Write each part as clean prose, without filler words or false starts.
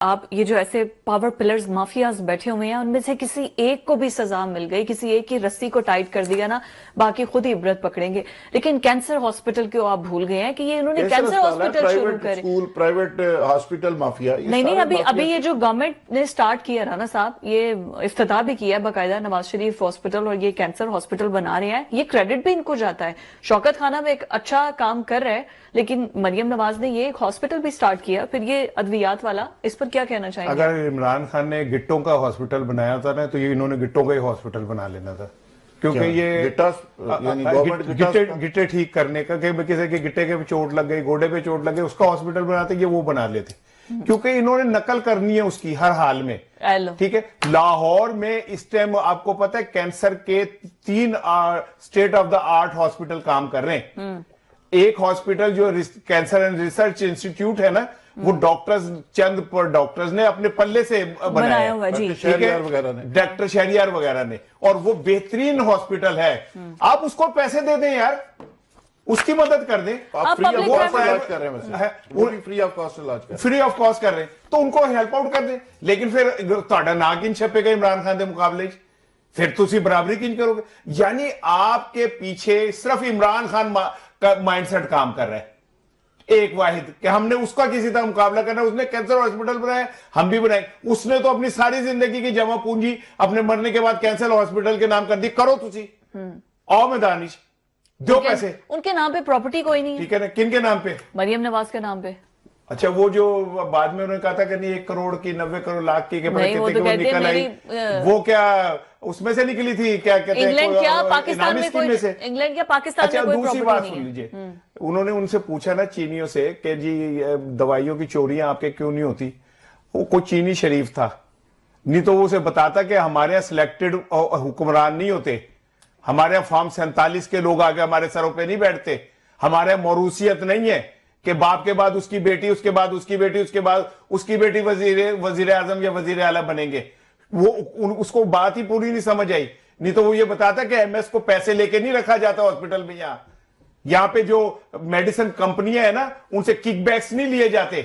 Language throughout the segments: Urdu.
آپ یہ جو ایسے پاور پلرز مافیاز بیٹھے ہوئے ہیں ان میں سے کسی ایک کو بھی سزا مل گئی، کسی ایک کی رسی کو ٹائٹ کر دیا نا، باقی خود ہی عبرت پکڑیں گے. لیکن کینسر ہاسپٹل کو آپ بھول گئے ہیں کہ یہ انہوں نے کینسر ہاسپٹل شروع کرے. Private hospital mafia. نہیں ابھی یہ جو گورنمنٹ نے سٹارٹ کیا رانا صاحب، یہ افتتاح بھی کیا ہے باقاعدہ نواز شریف ہاسپٹل، اور یہ کینسر ہاسپٹل بنا رہے ہیں. یہ کریڈٹ بھی ان کو جاتا ہے. شوکت خانہ میں ایک اچھا کام کر رہے ہیں، لیکن مریم نواز نے یہ ایک ہاسپٹل بھی سٹارٹ کیا. پھر یہ ادویات والا، اس پر کیا کہنا چاہیں گے؟ اگر عمران خان نے گٹوں کا ہاسپٹل بنایا تھا نا، تو یہ انہوں نے گٹوں کا ہی ہاسپٹل بنا لینا تھا. کیونکہ یہ گٹے ٹھیک کرنے کا، کہ کسی کے گٹے کے چوٹ لگ گئی، گوڑے پہ چوٹ لگ گئی، اس کا ہاسپٹل بناتے یہ وہ بنا لیتے. کیونکہ انہوں نے نقل کرنی ہے اس کی ہر حال میں. ٹھیک ہے، لاہور میں اس ٹائم آپ کو پتا ہے کینسر کے 3 state of the art hospital کام کر رہے ہیں. ایک ہاسپٹل جو کینسر اینڈ ریسرچ انسٹیٹیوٹ ہے نا، وہ ڈاکٹرز، چند پر ڈاکٹرز نے اپنے پلے سے بنایا ہے، ڈاکٹر شہریار وغیرہ نے، اور وہ بہترین ہاسپٹل ہے. آپ اس کو پیسے دے دیں یار، اس کی مدد کر دیں. فری آف کاسٹ کر رہے ہیں تو ان کو ہیلپ آؤٹ کر دیں. لیکن پھر تہاڈا نا کن چھپے گا عمران خان دے مقابلے، پھر تسی برابری کن کرو گے؟ یعنی آپ کے پیچھے صرف عمران خان کا مائنڈ سیٹ کام کر رہا ہے، ایک واحد، کہ ہم نے اس کا کسی طرح مقابلہ کرنا. اس نے کینسر ہاسپٹل بنایا، ہم بھی بنائیں. اس نے تو اپنی ساری زندگی کی جمع پونجی اپنے مرنے کے بعد کینسر ہاسپٹل کے نام کر دی. کرو تسی، آؤ میدان وچ، دو پیسے. ان کے نام پہ پراپرٹی کوئی نہیں ہے. ٹھیک ہے نا، کن کے نام پہ؟ مریم نواز کے نام پہ. اچھا، وہ جو بعد میں انہوں نے کہا تھا کہ نہیں 1 کروڑ کی 90 کروڑ لاکھ کی کہ وہ نکل آئی، وہ کیا اس میں سے نکلی تھی؟ کیا کہتے ہیں، انگلینڈ کیا پاکستان میں کوئی، انگلینڈ کیا پاکستان میں کوئی دوسری بات سن لیجئے. انہوں نے ان سے پوچھا نا چینیوں سے کہ جی دوائیوں کی چوریاں آپ کے کیوں نہیں ہوتی؟ وہ کوئی چینی شریف تھا نہیں تو وہ اسے بتاتا کہ ہمارے یہاں سلیکٹڈ حکمران نہیں ہوتے، ہمارے یہاں فارم 47 کے لوگ آگے ہمارے سروں پہ نہیں بیٹھتے، ہمارے یہاں موروثیت نہیں ہے کہ باپ کے بعد اس کی بیٹی، اس کے بعد اس کی بیٹی، اس کے بعد اس کی بیٹی وزیر اعظم یا وزیر اعلیٰ بنیں گے. وہ اس کو بات ہی پوری نہیں سمجھ آئی. نہیں تو وہ یہ بتاتا کہ ایم ایس کو پیسے لے کے نہیں رکھا جاتا ہاسپٹل میں. یہاں پہ جو میڈیسن کمپنیاں ہیں نا، ان سے کک بیکس نہیں لیے جاتے.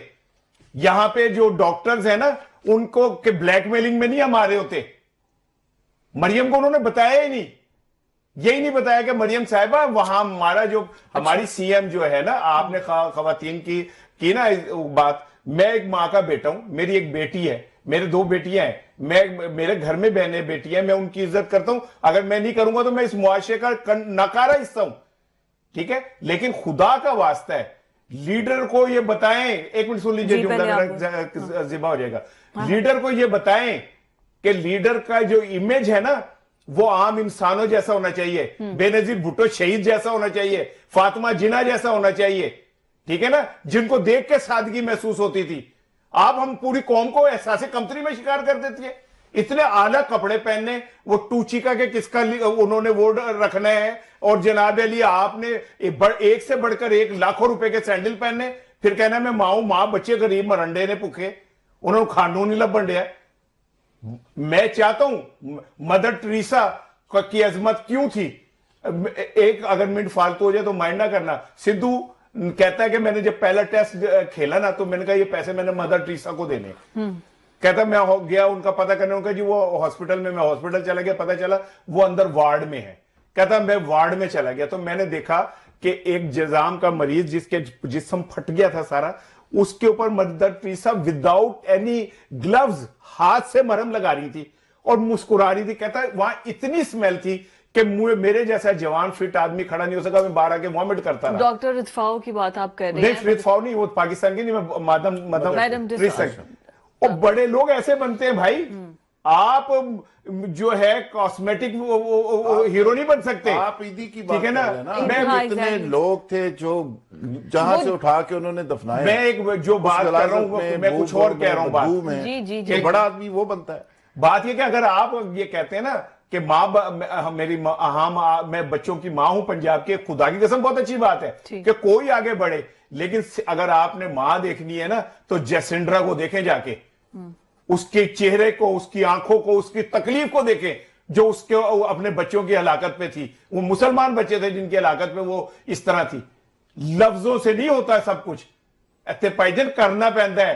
یہاں پہ جو ڈاکٹرز ہیں نا، ان کو کہ بلیک میلنگ میں نہیں ہمارے ہوتے. مریم کو انہوں نے بتایا ہی نہیں، یہی نہیں بتایا کہ مریم صاحبہ وہاں ہمارا جو ہماری سی ایم جو ہے نا، آپ نے خواتین کی نا بات. میں ایک ماں کا بیٹا ہوں، میری ایک بیٹی ہے، میرے 2 بیٹیاں ہیں، میرے گھر میں بہنیں بیٹی ہیں، میں ان کی عزت کرتا ہوں. اگر میں نہیں کروں گا تو میں اس معاشرے کا ناکارہ حصہ ہوں. ٹھیک ہے، لیکن خدا کا واسطہ ہے لیڈر کو یہ بتائیں، ایک منٹ سن لیجئے، جملہ ذبح ہو جائے گا. لیڈر کو یہ بتائیں کہ لیڈر کا جو امیج ہے نا، وہ عام انسانوں جیسا ہونا چاہیے، بے نظیر بھٹو شہید جیسا ہونا چاہیے، فاطمہ جناح جیسا ہونا چاہیے. ٹھیک ہے نا، جن کو دیکھ کے سادگی محسوس ہوتی تھی. آپ ہم پوری قوم کو احساس کمتری میں شکار کر دیتی ہے. اتنے اعلیٰ کپڑے پہننے، وہ ٹوچی کا کہ کس کا انہوں نے وہ رکھنا ہے، اور جناب علی آپ نے ایک سے بڑھ کر ایک لاکھوں روپے کے سینڈل پہننے، پھر کہنا میں ماں بچے غریب مرنڈے نے بھوکے، انہوں نے کھانوں نہیں لبن ڈیا. میں چاہتا ہوں مدر ٹریسا کی عظمت کیوں تھی. ایک اگر منٹ فالتو ہو جائے تو مائنڈ نہ کرنا. سدھو کہتا ہے کہ میں نے جب پہلا ٹیسٹ کھیلا نا، تو میں نے کہا یہ پیسے میں نے مدر ٹریسا کو دینے. کہتا میں گیا ان کا پتہ کرنے، ان کا جی وہ ہاسپٹل میں ہاسپٹل چلا گیا، پتہ چلا وہ اندر وارڈ میں ہے. کہتا میں وارڈ میں چلا گیا تو میں نے دیکھا کہ ایک جزام کا مریض جس کے جسم پھٹ گیا تھا سارا، اس کے اوپر mother Teresa without any gloves ہاتھ سے مرہم لگا رہی تھی اور مسکرا رہی تھی. کہتا وہاں اتنی سمیل تھی کہ میرے جیسا جوان فٹ آدمی کھڑا نہیں ہو سکا، میں باہر آ کے وامٹ کرتا رہا. ڈاکٹر رتفاؤ کی بات آپ کر رہے ہیں؟ نہیں رتفاؤ نہیں، وہ پاکستان کی نہیں، مادم ٹریسا. اور بڑے لوگ ایسے بنتے ہیں بھائی، آپ جو ہے کاسمیٹک ہیرو نہیں بن سکتے. آپ عیدی کی بات کر رہے ہیں نا، اتنے لوگ تھے جو جہاں سے اٹھا کے انہوں نے دفنایا. میں ایک جو بات کر رہا ہوں، میں کچھ اور کہہ رہا ہوں بات. کہ بڑا آدمی وہ بنتا ہے. بات یہ کہ اگر آپ یہ کہتے ہیں نا کہ میری میں بچوں کی ماں ہوں پنجاب کے، خدا کی قسم بہت اچھی بات ہے کہ کوئی آگے بڑھے. لیکن اگر آپ نے ماں دیکھنی ہے نا تو جیسنڈرا کو دیکھیں جا کے، اس کے چہرے کو، اس کی آنکھوں کو، اس کی تکلیف کو دیکھیں جو اس کے اپنے بچوں کی ہلاکت پہ تھی. وہ مسلمان بچے تھے جن کی ہلاکت پہ وہ اس طرح تھی. لفظوں سے نہیں ہوتا سب کچھ، اتنے پائجن کرنا پہنتا ہے.